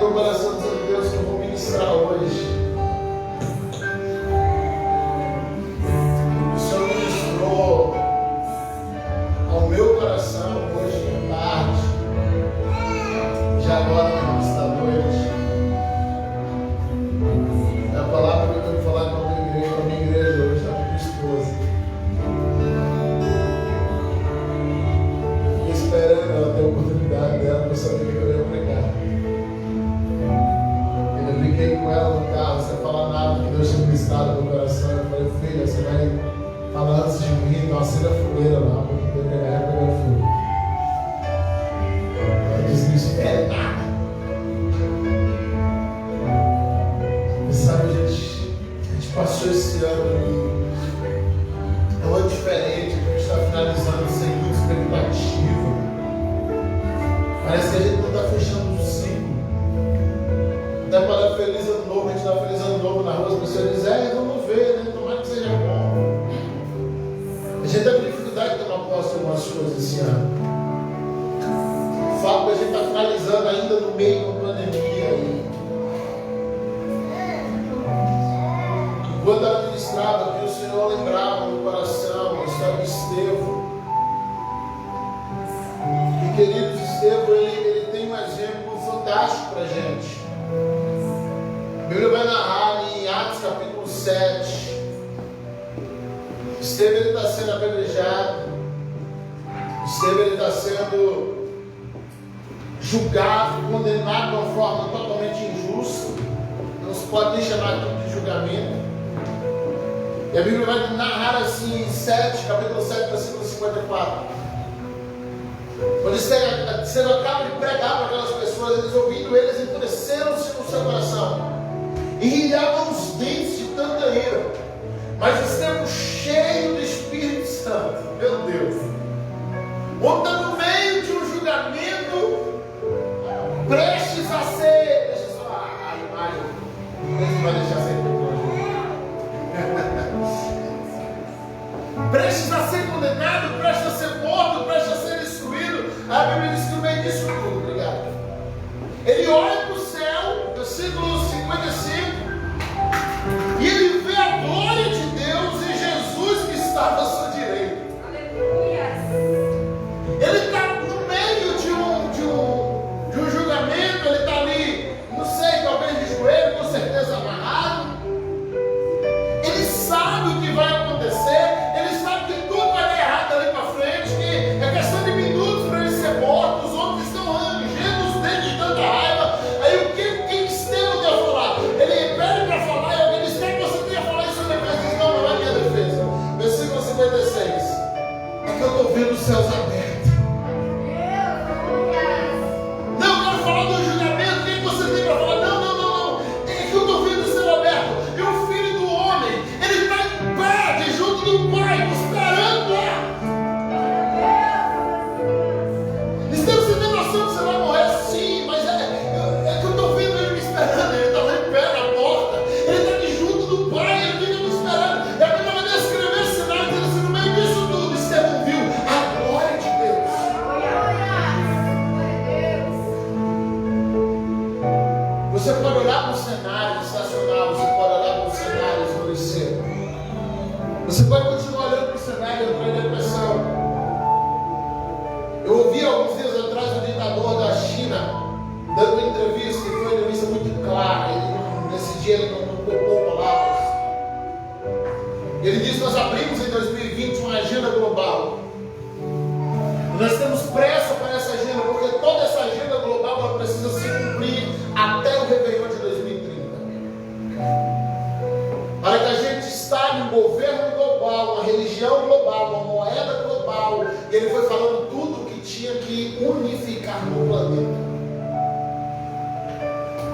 meu coração dizendo: Deus, que eu vou ministrar hoje. O Senhor ministrou ao meu coração hoje à tarde, já agora nesta noite. É a palavra que eu tenho que falar com a minha igreja hoje, a minha esposa. Eu fiquei esperando ela ter a oportunidade dela para saber que eu ia pregar. Eu fiquei com ela no carro, sem falar nada, que Deus tinha ministrado no meu coração. Eu falei: filha, você vai falar antes de mim, não acenda a fogueira lá, para eu poder pegar e pegar fogo. Ela disse: não espere nada. E sabe, a gente passou esse ano e é um ano diferente, a gente está finalizando sem muita expectativa. Parece que a gente não está fechando um ciclo. Até para dar feliz ano novo, a gente dá feliz ano novo na rua, as pessoas dizem: vamos ver, né? Tomara que seja bom. A gente teve dificuldade de tomar posse de algumas coisas esse ano. O fato de a gente estar finalizando ainda no meio da pandemia. Enquanto ela ministrava aqui, o Senhor lembrava no coração a história de Estevão. E queridos, Estevão, ele tem um exemplo fantástico para a gente. A Bíblia vai narrar em Atos capítulo 7. Estevão está sendo apedrejado. Estevão está sendo julgado, condenado de uma forma totalmente injusta. Não se pode nem chamar aquilo de julgamento. E a Bíblia vai narrar assim em capítulo 7, versículo 54. Quando Estevão acaba de pregar para aquelas pessoas, eles ouvindo eles endureceram-se no seu coração e rilhavam os dentes de tanta ira. Mas Estevão, cheio do Espírito Santo, meu Deus, está no meio de um julgamento, prestes a ser, deixa só a imagem, não vai deixar ser prestes a ser condenado, prestes a ser morto, prestes a ser destruído. A Bíblia diz que no meio disso tudo, obrigado, ele olha para o céu, versículo 55, e ele vê a glória de Deus e Jesus que estava à sua direita. Aleluia. Ele está no meio de um julgamento, ele está ali, não sei, talvez de joelho, com certeza amarrado. Ele sabe o que vai acontecer, ele sabe que tudo vai dar errado ali para frente, que é questão de minutos para ele ser morto, os outros estão rangendo os dentes de tanta raiva. Aí o que Estevão quer falar? Ele pede para falar e alguém diz: quer que você tenha falar isso em defesa? Diz: não, não é minha defesa. Versículo 56. É que eu estou vendo os céus abertos. Não, eu quero falar do julgamento. O que você tem para falar? Não. É que eu estou vendo o céu aberto. E o Filho do Homem, ele está em pé, de junto do Pai, esperando lá. Estevão, você tem noção que você vai morrer? Sim, mas é que eu estou vendo ele me esperando. Ele está lá em pé na porta. Ele está de junto do Pai, ele fica me esperando. E a Bíblia vai descrever esse cenário, dizendo assim: no meio disso tudo, Estevão viu a glória de Deus. Você pode olhar para o cenário estacionar, você pode olhar para o cenário esmorecer. Você pode continuar olhando para o cenário e entrar em depressão. Eu ouvi alguns dias atrás o ditador da China dando uma entrevista, que foi uma entrevista muito clara. Nesse dia ele não poupou palavras. Ele disse: nós abrimos em 2020 uma agenda global. E nós temos pressa para essa agenda, porque toda essa agenda global ela precisa se cumprir até o Réveillon de 2030. Para que a gente instale um governo global, uma religião global, uma moeda global. E ele foi falando tudo que tinha que unificar no planeta.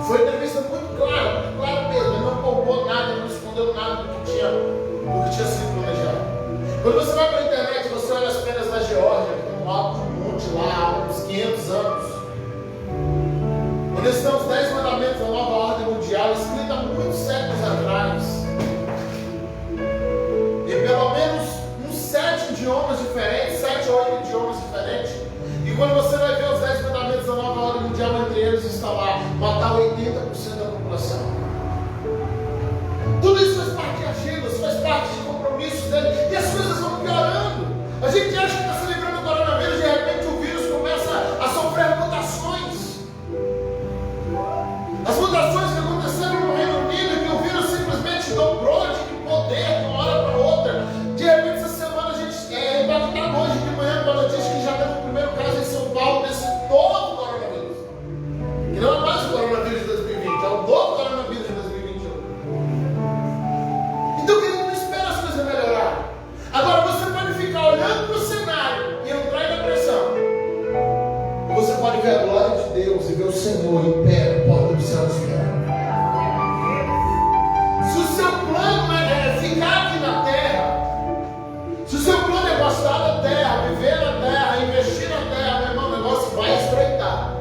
Foi uma entrevista muito clara mesmo. Ele não poupou nada, não escondeu nada do que tinha sido planejado. Quando você vai para a internet, você olha as pedras da Geórgia, que tem um alto monte lá há uns 500 anos. Onde estão os 10 mandamentos da nova ordem mundial, escrita há muitos séculos atrás. E pelo menos uns 7 idiomas diferentes, 7 ou 8 idiomas diferentes. E quando você vai ver os 10 mandamentos da nova ordem mundial, entre eles está lá: matar o do Senhor impera, a porta do céu espera. Se o seu plano é ficar aqui na terra, se o seu plano é gostar da terra, viver na terra, investir na terra, meu irmão, o negócio vai estreitar.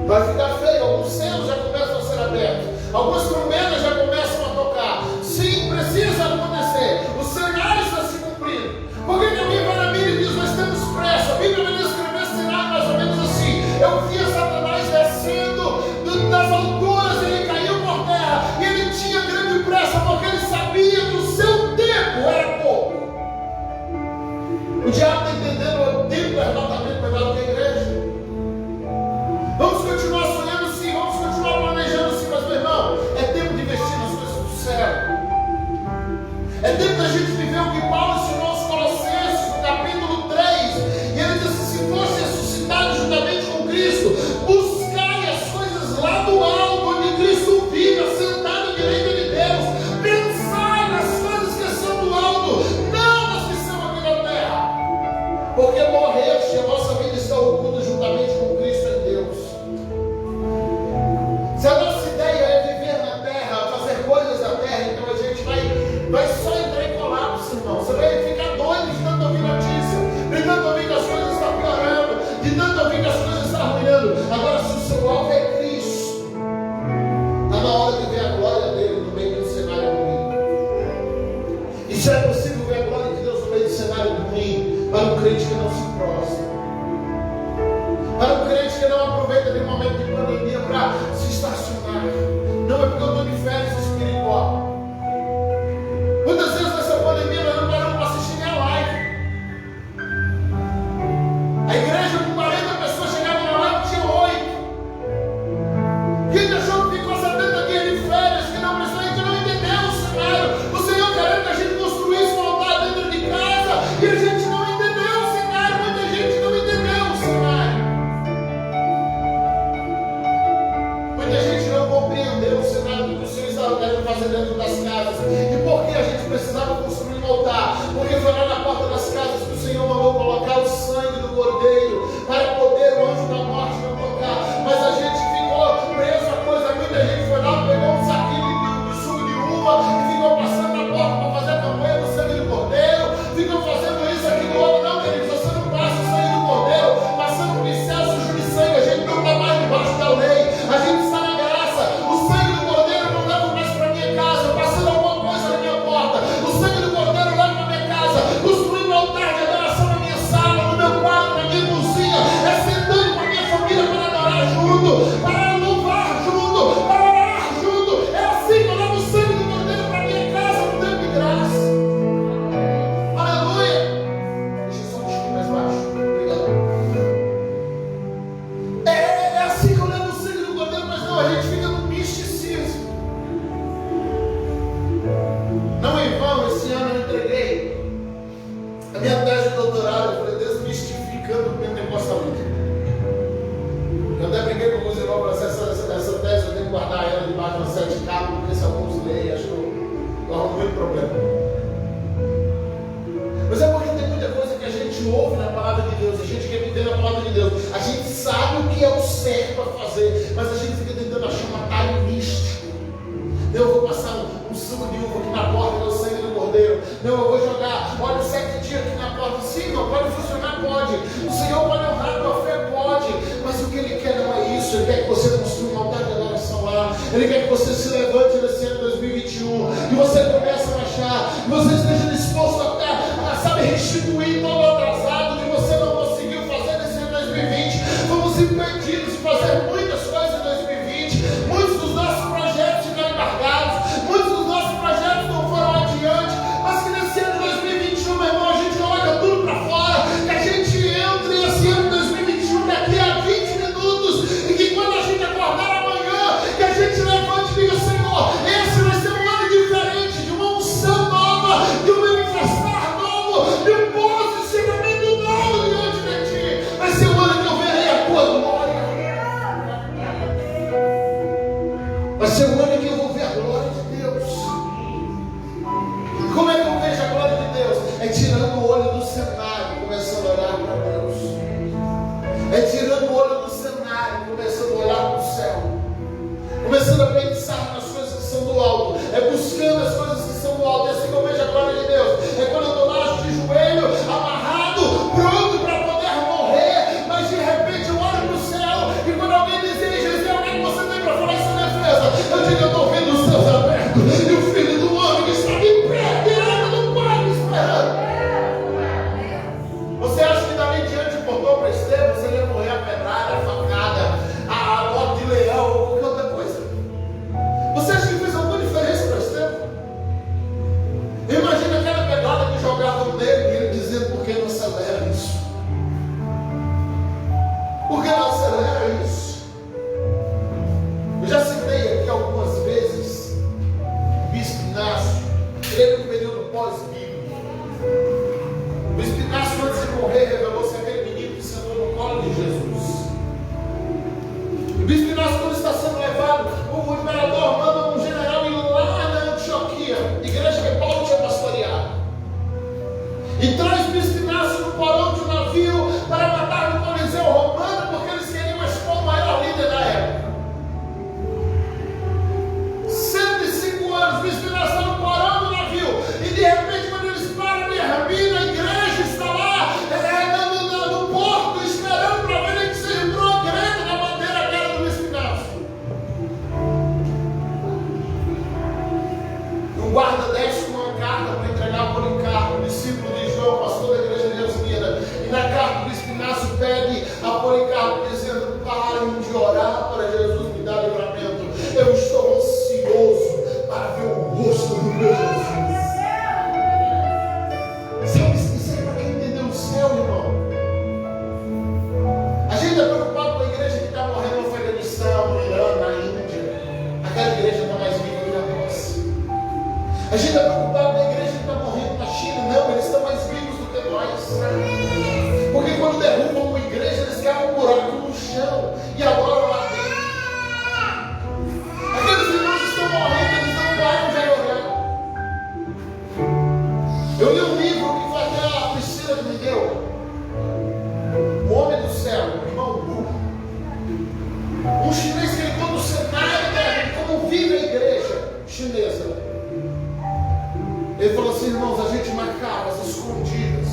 Vai ficar feio. Alguns selos já começam a ser abertos, algumas trombetas já começam a tocar. Sim, precisa acontecer. O cenário está se cumprindo. Porque a Bíblia vai na Bíblia e diz: nós temos pressa. A Bíblia vai descrever cenário mais ou menos assim. Eu via Satanás descendo das alturas, ele caiu por terra e ele tinha grande pressa, porque ele sabia que o seu tempo era pouco. O diabo está entendendo o tempo é exatamente melhor do que a igreja. Vamos continuar sonhando sim, vamos continuar planejando sim, mas meu irmão, é tempo de investir nas coisas do céu. É tempo da gente viver o que Paulo ensinou aos Colossenses, no capítulo 3. E ele disse: se fosse ressuscitado juntamente com Cristo, buscai as coisas lá do alto, onde Cristo vive, assentado à direita de Deus. Pensai nas coisas que são do alto, não nas que são aqui na terra. Porque morreste, a nossa vida está oculta juntamente com Cristo em Deus. Se a nossa ideia é viver na terra, fazer coisas na terra, então a gente vai só entrar em colapso, irmão. Você vai ficar doido de tanto ouvir notícia, de tanto ouvir que as coisas estão piorando, de tanto ouvir que as coisas estão arruinando. Agora, se o seu alvo é Cristo, está na hora de ver a glória dele no meio do cenário ruim. E se é possível ver a glória de Deus no meio do cenário ruim, para um crente que não se prostra, para um crente que não aproveita de um momento de pandemia para se estacionar. Não é porque eu estou de férias espiritual. Muitas vezes nessa pandemia nós não paramos para assistir nem a live. A igreja com 40 pessoas chegava na live e tinha 8. Quem achou que ficou 70 dias de férias, que não prestou, a gente não entendeu o cenário. O Senhor querendo que a gente construísse um altar dentro de casa e a gente não entendeu o cenário. Muita gente não entendeu o cenário. Muita gente não compreendeu o cenário que o Senhor estava querendo fazer dentro das casas. E por que a gente precisava construir um altar? Porque foi lá na porta das casas que o Senhor mandou colocar o sangue do Cordeiro, para poder o anjo da morte não tocar. Mas a gente ficou preso a coisa. Muita gente foi lá, pegou um saquinho de suco de uva e ficou passando na porta para fazer a campanha do sangue do Cordeiro. Ficou fazendo isso, aquilo, outro. Não, queridos, você não passa o sangue do Cordeiro passando um pincel sujo de sangue. A gente não está mais debaixo da lei, a gente está na graça. O sangue do Cordeiro não leva mais para minha casa passando alguma coisa na minha porta. O sangue do Cordeiro leva para minha casa, construindo um altar de adoração na minha sala, no meu quarto, na minha cozinha, sentando com a minha família para adorar junto, para louvar junto, para orar junto. É assim que eu levo o sangue do Cordeiro para minha casa no tempo de graça. Aleluia. Deixa só um pouquinho mais baixo. Obrigado. É assim que eu levo o sangue do Cordeiro, mas não, a gente fica no misticismo. Não em vão, esse ano eu entreguei a minha tese de doutorado. Eu falei: desmistificando o pentecostalismo. Eu até brinquei com alguns irmãos para essa tese, eu tenho que guardar ela debaixo de uma sete capas, porque se alguns leem, acho que eu arrumo muito problema. Mas é porque tem muita coisa que a gente ouve na palavra de Deus, a gente quer viver na palavra de Deus, a gente sabe o que é o certo para fazer, mas a gente fica tentando achar um atalho místico. Eu vou passar um suco de uva aqui na porta, que é o sangue do Cordeiro. Não, eu vou jogar óleo 7 dias aqui na porta. Sim, não pode funcionar, pode. O Senhor pode honrar a tua fé, pode. Mas o que Ele quer não é isso. Ele quer que você construa um altar de adoração lá. Ele quer que você se levante nesse ano 2021. Que você comece a marchar. Que você esteja disposto a sabe, restituir todo o atrasado que você não conseguiu fazer nesse ano 2020. Fomos impedidos de fazer muitas coisas em 2020. Muitos dos nossos projetos ficaram embargados. Muitos dos nossos projetos não foram adiante. Mas que nesse ano 2021, meu irmão, a gente olha tudo para fora. Que a gente entre nesse ano 2021 daqui a 20 minutos. E que quando a gente acordar amanhã, que a gente levante e diga: Senhor, esse vai ser um ano diferente, de uma unção nova. começando a olhar para o céu, começando a pensar nas coisas que são do alto, é buscando as coisas que são do alto. É assim que eu vejo a glória de Deus. É quando eu estou lá de joelho, amarrado, pronto para poder morrer, mas de repente eu olho para o céu e quando alguém diz: ei, Jesus, o que você tem para falar em sua defesa? Eu digo: eu estou vendo os céus abertos e o Filho do Homem que está de pé, direto no Pai, me esperando. Você acha que dali diante importou para Estevão se ele ia morrer a pedrada, a facada, a morte de leão ou qualquer outra coisa? Você acha que fez alguma diferença para Estevão? Imagina aquela pedrada que jogavam nele e ele dizendo: por que não acelera isso? Por que não acelera isso? Eu já citei aqui algumas vezes o Bispo Inácio. Ele é um período pós-bíblico. O Bispo Inácio, antes de morrer, revelou-se aquele menino que sentou no colo de Jesus. O Bispo Inácio, quando está sendo levado, o imperador manda um general ir lá na Antioquia, igreja que Paulo tinha pastoreado, e traz o Bispo Inácio no porão de um navio para matar no Coliseu Romano, porque eles queriam expor o maior líder da época. 105 anos, o Bispo Inácio está no porão do navio, e de repente, quando eles param de Hermina, a igreja está lá no porto, esperando para ver que se entrou a greta na bandeira que era do Bispo Inácio. Um guarda desce com uma carta para entregar a Policarpo, discípulo de João, pastor da igreja de Eusmina. E na carta o Bispo Inácio pede a Policarpo, dizendo: parem de orar para Jesus me dar livramento. Eu estou ansioso para ver o rosto do meu Jesus. Sabe, isso é para quem entendeu o céu, irmão. A gente está preocupado com a igreja que está morrendo no Afeganistão, no Irã, na Índia. Aquela igreja está mais viva do que a nossa. A gente está preocupado com a igreja que está morrendo na China. Não, eles estão mais vivos do que nós. Porque quando derrubam uma igreja, eles cavam um buraco no chão e adoram lá dentro. Aqueles irmãos estão morrendo, eles não param de orar. Eu li um livro que foi até a Priscila que me deu. O Homem do Céu, o irmão Wu. Um chinês que ele conta o cenário de como vive a igreja chinesa. Ele falou assim: irmãos, a gente marcava as escondidas.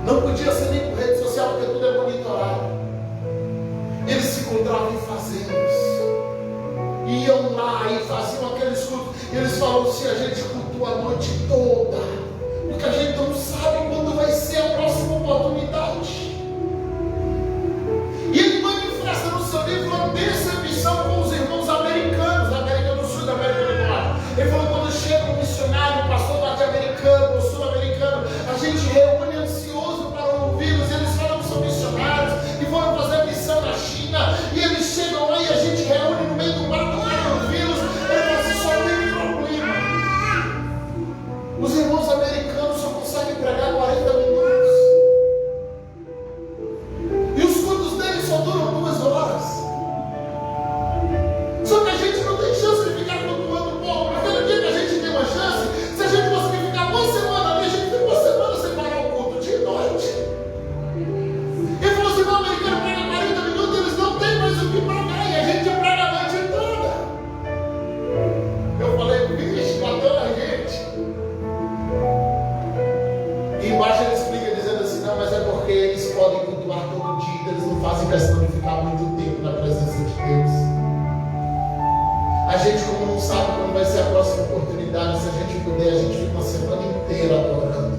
Não podia ser nem por rede social, porque tudo é monitorado. Eles se encontravam em fazendas. Iam lá e faziam aqueles cultos. E eles falavam assim: a gente cultua a noite toda, porque a gente não sabe quando vai ser a próxima oportunidade. E ele manifesta no seu livro uma decepção com os irmãos americanos, da América do Sul e da América do Norte. Ele falou: quando chega um missionário, um pastor norte-americano ou sul-americano, a gente reúne ansioso para ouvi-los. Eles falam que são missionários e foram fazer missão na China, e eles chegam lá e a gente reúne no meio do mato para ouvi-los. Ele falou assim: só tem problema. Os irmãos americanos só conseguem pregar 40 minutos. E os cultos deles só duram 2 horas. Só que a gente não tem chance de ficar cultuando o povo. Porque no dia que a gente tem uma chance, se a gente conseguir ficar uma semana ali, a gente tem uma semana sem parar o culto de noite. Ele falou assim: não, o americano prega 40 minutos, eles não têm mais o que pregar, e a gente prega a noite toda. Eu falei: bicho, matando a gente. E embaixo ele explica dizendo assim: não, mas é porque eles podem cultuar todo dia, eles não fazem questão de ficar muito tempo na presença de Deus. A gente, como não sabe quando vai ser a próxima oportunidade, se a gente puder, a gente fica uma semana inteira adorando.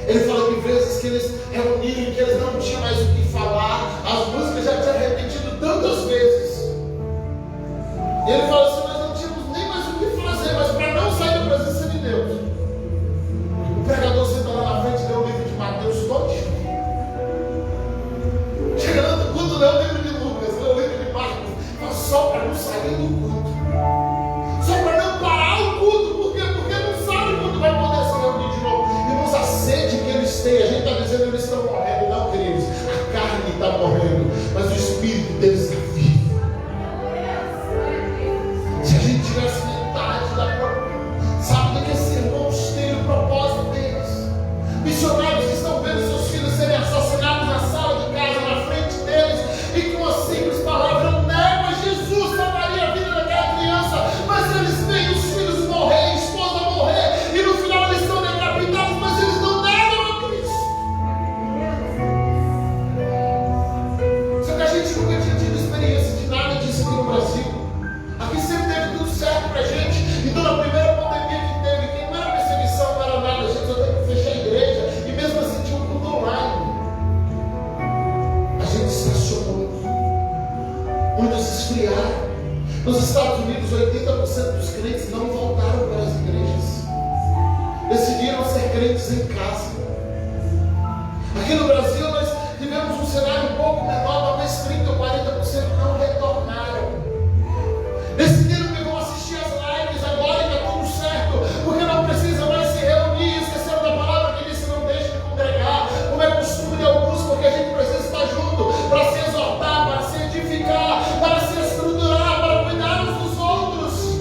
Ele fala que vezes que eles reuniram, que eles não tinham mais o que falar, as músicas já tinham repetido tantas vezes. E ele fala assim: nós não tínhamos nem mais o que fazer, mas para não sair da presença de Deus, o pregador senta lá na frente e deu o livro de Mateus todinho. Chegando no culto, não, o livro de Lucas, não, o livro de Marcos, mas só para não sair do culto, só para não parar o culto. Por quê? Porque não sabe quando vai poder se reunir de novo. Irmãos, a sede que eles têm, a gente está dizendo que eles estão morrendo. Não, queridos, a carne está morrendo, mas o espírito deles está vivo. Se a gente tivesse metade da própria, sabe do que esses irmãos têm o propósito deles? Missionários que estão vendo seus filhos serem assassinados na sala de casa, na frente deles, os 80% dos crentes não voltaram para as igrejas. Decidiram ser crentes em casa. Aqui no Brasil nós tivemos um cenário um pouco menor, talvez 30% ou 40% não retornaram. Decidiram que vão assistir as lives agora e está tudo certo, porque não precisa mais se reunir. Esqueceram da palavra que disse: não deixe de congregar, como é costume de alguns, porque a gente precisa estar junto para se exortar, para se edificar, para se estruturar, para cuidar uns dos outros.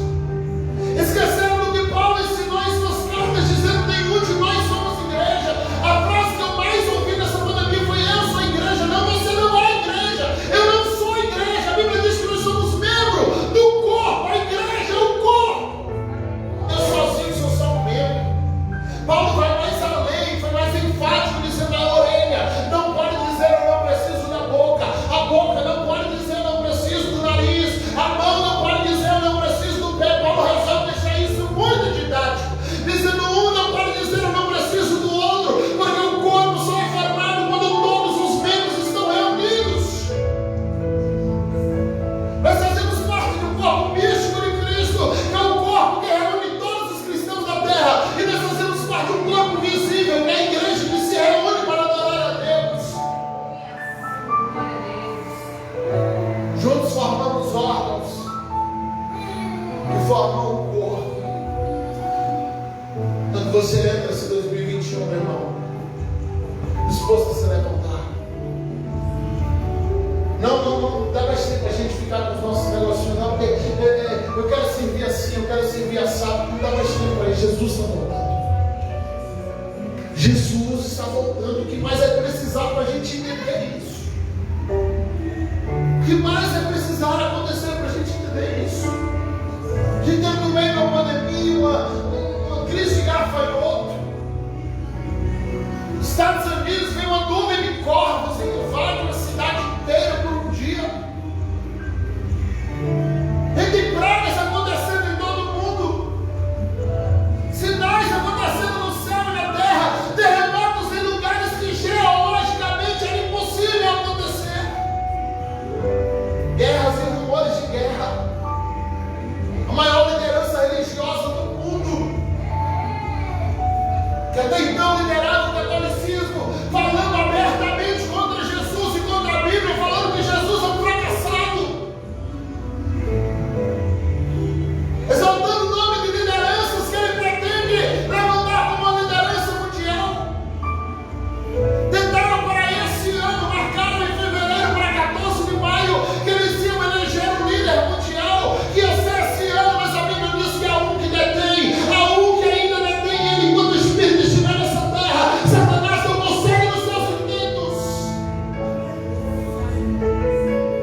Esqueceram do que Paulo ensinou em suas cartas, dizendo: nenhum de nós somos igreja. A frase que eu mais ouvi nessa pandemia foi: eu sou igreja. Não, você não é igreja. Eu não sou igreja. A Bíblia diz que nós somos membros do corpo. A igreja é o corpo. Eu sozinho sou só um membro. Paulo vai mais além, foi mais enfático, dizendo: a orelha não pode dizer eu não preciso da boca. A boca não pode dizer eu não preciso do nariz. A mão não pode dizer eu não preciso do pé. Paulo resolve deixar isso muito didático, dizendo: um não pode dizer eu não preciso do outro, porque o corpo só é formado quando todos os membros estão reunidos. Nós fazemos parte do corpo místico de Cristo, que é o corpo que reúne todos os cristãos da terra, e nós fazemos parte do corpo visível, que é a igreja que se reúne para adorar a Deus. Juntos formamos órgãos que formam o corpo. Quando você entra esse 2021, meu irmão, disposto a se levantar, não dá mais tempo para a gente ficar com os nossos negócios, não, porque eu quero servir assim, eu quero servir assado, não dá mais tempo para isso. Jesus está voltando. Jesus está voltando. O que mais é precisar para a gente entender isso? O que mais é precisar acontecer para a gente entender isso? A gente tem no meio de uma pandemia, uma crise de gafanhoto. Estados Unidos vem uma nuvem de corvos e invade uma cidade inteira por um dia. E tem pragas acontecendo em todo mundo, sinais acontecendo no céu e na terra, terremotos em lugares que geologicamente era impossível acontecer, guerras e rumores de guerra. A maior liderança religiosa do mundo, que até então liderava o catolicismo, falando abertamente contra Jesus e contra a Bíblia, falando que Jesus é um fracassado, exaltando o nome de lideranças que ele pretende levantar como uma liderança mundial. Tentaram para esse ano, marcaram em fevereiro para 14 de maio, que eles iam eleger um líder mundial, que ia ser esse ano, mas a Bíblia diz que há um que detém, há um que ainda detém ele enquanto o Espírito estiver nessa terra. Satanás não consegue nos seus intentos.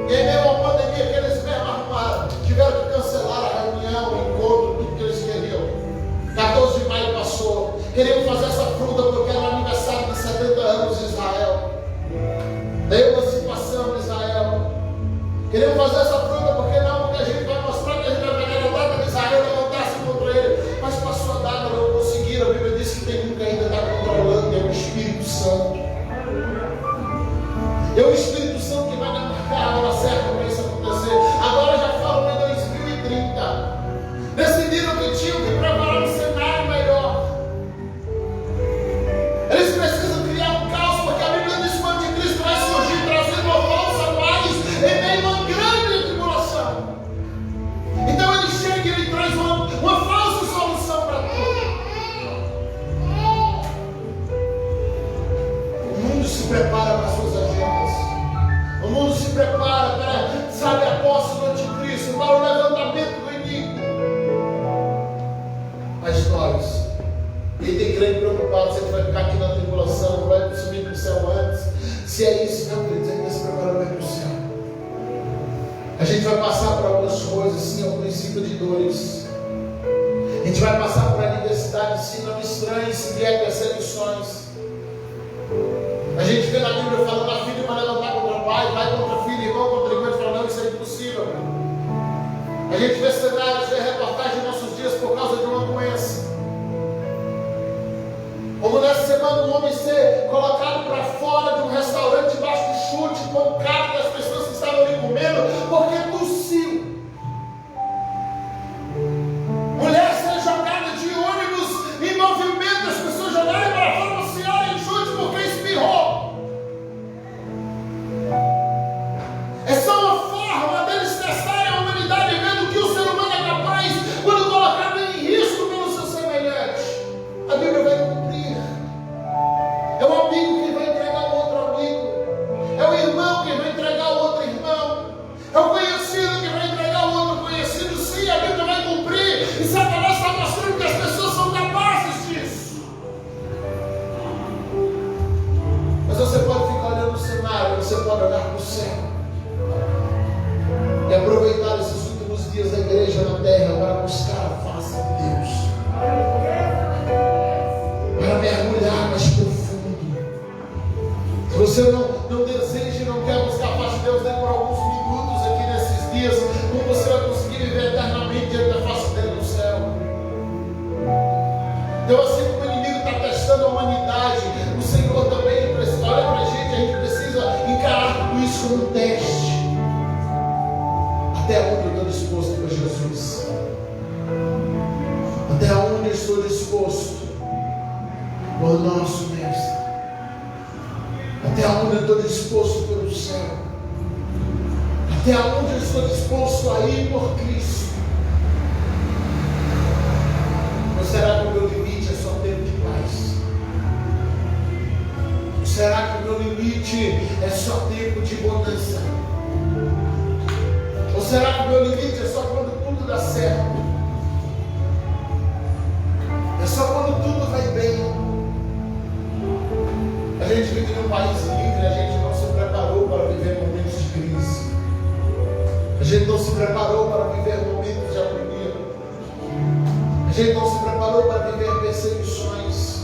E em meio à pandemia que eles mesmos arrumaram, tiveram que cancelar a reunião, o encontro, tudo que eles queriam. 14 de maio passou, queriam fazer essa fruta porque era o aniversário de 70 anos de Israel, da emancipação de Israel. Queriam fazer essa fruta porque não, porque a gente vai mostrar que a gente vai pegar a data de Israel e levantar-se contra ele. Mas passou a data, não conseguiram. A Bíblia diz que tem um que ainda está controlando, é o Espírito Santo. É o Espírito Santo que vai marcar a hora certa para isso acontecer. Agora já falam em 2030. Decidiram que tinham que preparar um cenário melhor. Eles precisam criar um caos, porque a Bíblia diz que o anticristo vai surgir trazendo uma falsa paz em meio a uma grande tribulação. Então ele chega e ele traz uma falsa solução para tudo. O mundo se prepara para suas agendas. O mundo se prepara para, sabe, a posse do anticristo, para o levantamento do inimigo. Mas nós, ele tem grande preocupado se ele vai ficar aqui na tribulação, não vai subir para o céu antes. Se é isso, não, queridos, ainda se preparando para ir para o céu. A gente vai passar por algumas coisas, sim, ao princípio de dores. A gente vai passar por adversidade, sim, não estranhe se vier perseguições. A gente vê na Bíblia falando: a filha vai levantar contra o pai, pai contra filho, irmão contra irmão, e fala: não, isso é impossível. A gente vê cenários, vê reportagens em nossos dias por causa de uma doença. Como nessa semana um homem ser colocado para fora de um restaurante debaixo de chute, pancada das pessoas que estavam ali comendo, porque tossiu. Se você não deseja e não quer buscar a face de Deus nem por alguns minutos aqui nesses dias, como você vai conseguir viver eternamente diante da face dele no céu? Então, assim como o inimigo está testando a humanidade, o Senhor também precisa, olha para a gente precisa encarar tudo isso como um teste. Até onde eu estou disposto para Jesus? Até onde eu estou disposto ao nosso Mestre? Até onde eu estou disposto pelo céu? Até onde eu estou disposto a ir por Cristo? Ou será que o meu limite é só tempo de paz? Ou será que o meu limite é só tempo de bonança? Ou será que o meu limite é só quando tudo dá certo? É só quando tudo vai bem? A gente vive num país livre, a gente não se preparou para viver momentos de crise. A gente não se preparou para viver momentos de agonia. A gente não se preparou para viver perseguições.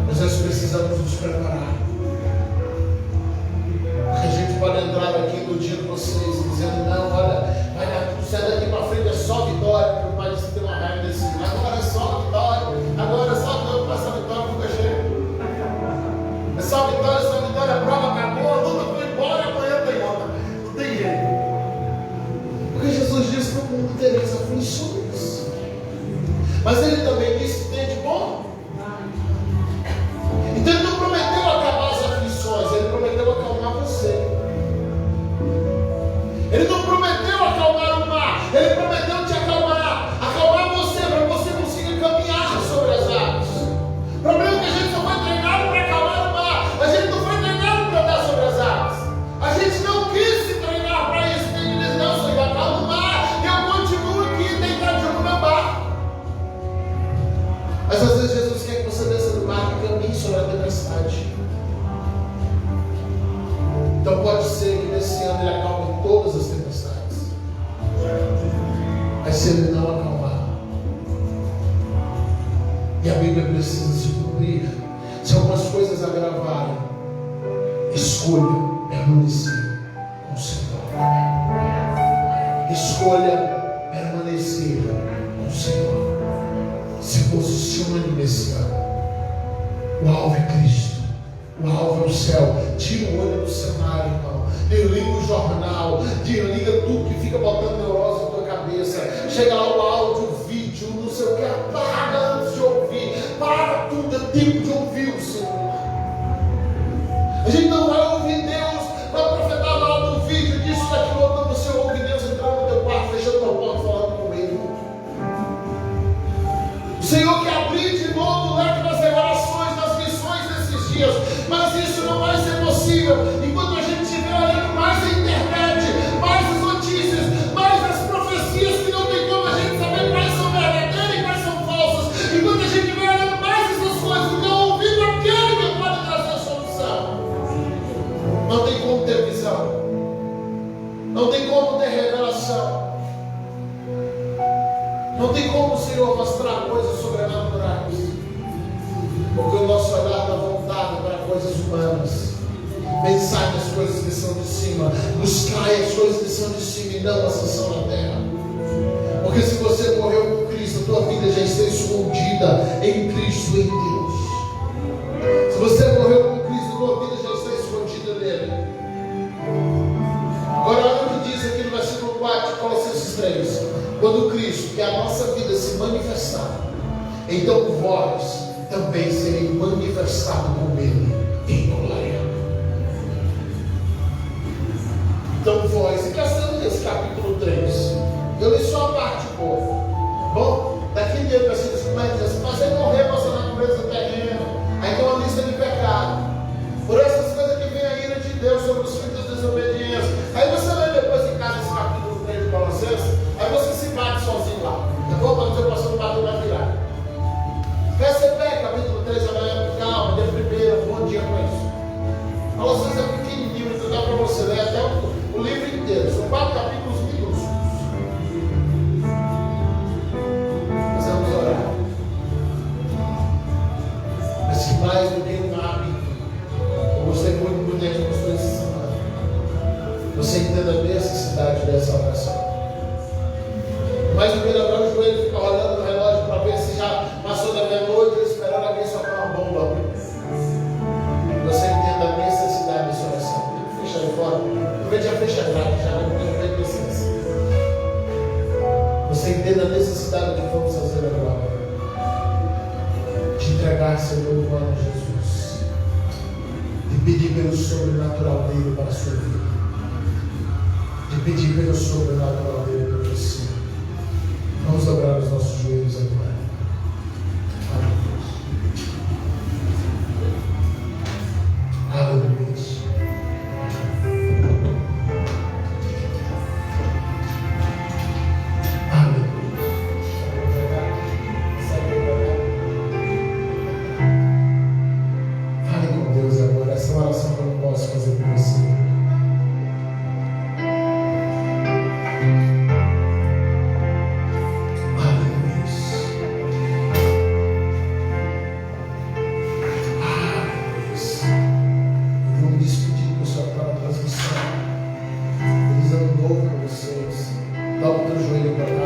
Mas nós precisamos nos preparar. Porque a gente pode entrar aqui no dia de vocês dizendo: não, olha, vai dar tudo certo, daqui para frente é só vitória. Meu pai disse que tem uma raiva desse livro. Agora é só vitória. Agora é só não, essa vitória nunca chega. É só vitória, a prova acabou, a luta foi embora, amanhã tem outra. Não tem jeito. Porque Jesus disse que no mundo tereis aflições. Mas ele também disse que tem de bom. Então ele não prometeu acabar as aflições, ele prometeu acalmar você. Ele não prometeu acalmar o mar, ele prometeu te acalmar você, para você conseguir caminhar sobre as águas. O problema é que a gente só foi treinado para acalmar o mar, a gente não foi treinado para andar sobre as águas. A gente não quis se treinar para isso, porque ele diz: não, Senhor, acalma o mar e eu continuo aqui deitadinho no meu barco. Mas às vezes Jesus quer que você desça do barco e caminhe sobre a tempestade. Então pode ser que nesse ano ele acalme todas as tempestades. Mas se ele não acalmar, e a Bíblia precisa se cumprir, se algumas coisas agravarem, escolha permanecer com o Senhor. Escolha permanecer com o Senhor. Se posicione nesse ano. O alvo é Cristo. O alvo é o céu. Tira o olho do cenário, irmão. Desliga o jornal. Desliga tudo que fica botando neurose na tua cabeça. Chega lá o áudio, o vídeo, não sei o que. Apaga antes de ouvir. Para tudo, é tempo de ouvir o Senhor. A gente não vai ouvir Deus para profetar lá no vídeo, disso, daquilo, outro. Você ouve Deus entrando no teu quarto, fechando tua porta, falando com Ele. O Senhor quer abrir de novo o leque das revelações, das missões desses dias. Mas isso não vai ser possível enquanto a gente estiver olhando mais a internet, mais as notícias, mais as profecias que não tem como a gente saber quais são verdadeiras e quais são falsas. Enquanto a gente estiver olhando mais essas coisas e não ouvindo aquele que pode trazer a solução, não tem como ter visão, não tem como ter revelação, não tem como o Senhor mostrar coisas sobrenaturais, porque o nosso olhar está voltado para coisas humanas. Pensar nas coisas que são de cima, buscar as coisas que são de cima e não as que são na terra. Porque se você morreu com Cristo, a tua vida já está escondida em Cristo, em Deus. Se você morreu com Cristo, a tua vida já está escondida nele. Agora olha o que diz aqui no versículo 4 de Colossenses 3. Quando Cristo, que é a nossa vida, se manifestar, então vós também sereis manifestados com Ele em glória. Então vós, e gastando nesse capítulo 3, eu li só a parte boa. Bom, daqui em diante vai ser descoberto assim: fazer morrer a nossa natureza terrena. Aí tem uma lista de pecado. Por essas coisas que vem a ira de Deus sobre os filhos da desobediência. Aí você lê depois em casa esse capítulo 3 de Colossenses, aí você se bate sozinho lá. Tá bom? Para dizer, o pastor bateu na virada. Quer ser pé, capítulo 3, amanhã, calma, dia 1º, bom dia para isso. Colossenses é pequenininho, então dá para você ler até o livro inteiro. São 4 capítulos minúsculos. Mas vamos orar. Mas que mais do que um hábito muito por dentro construir essa semana. Você entenda a necessidade dessa oração. Mais do que dobrar o joelho, ficar olhando no relógio para ver se já passou da meia-noite, esperando alguém soltar uma bomba. Você entenda a necessidade dessa oração. Fecha aí fora. Talvez já fecha atrás, já não tem licença. Você entenda a necessidade do que vamos fazer agora. De entregar, Senhor, no nome de Jesus. De pedir pelo sobrenatural dele para a sua vida. De pedir pelo sobrenatural dele para você. Vamos dobrar os nossos joelhos agora. Aleluia. Fale com Deus agora. Essa é uma oração que eu não posso fazer por você. Dobra o teu joelho para cá.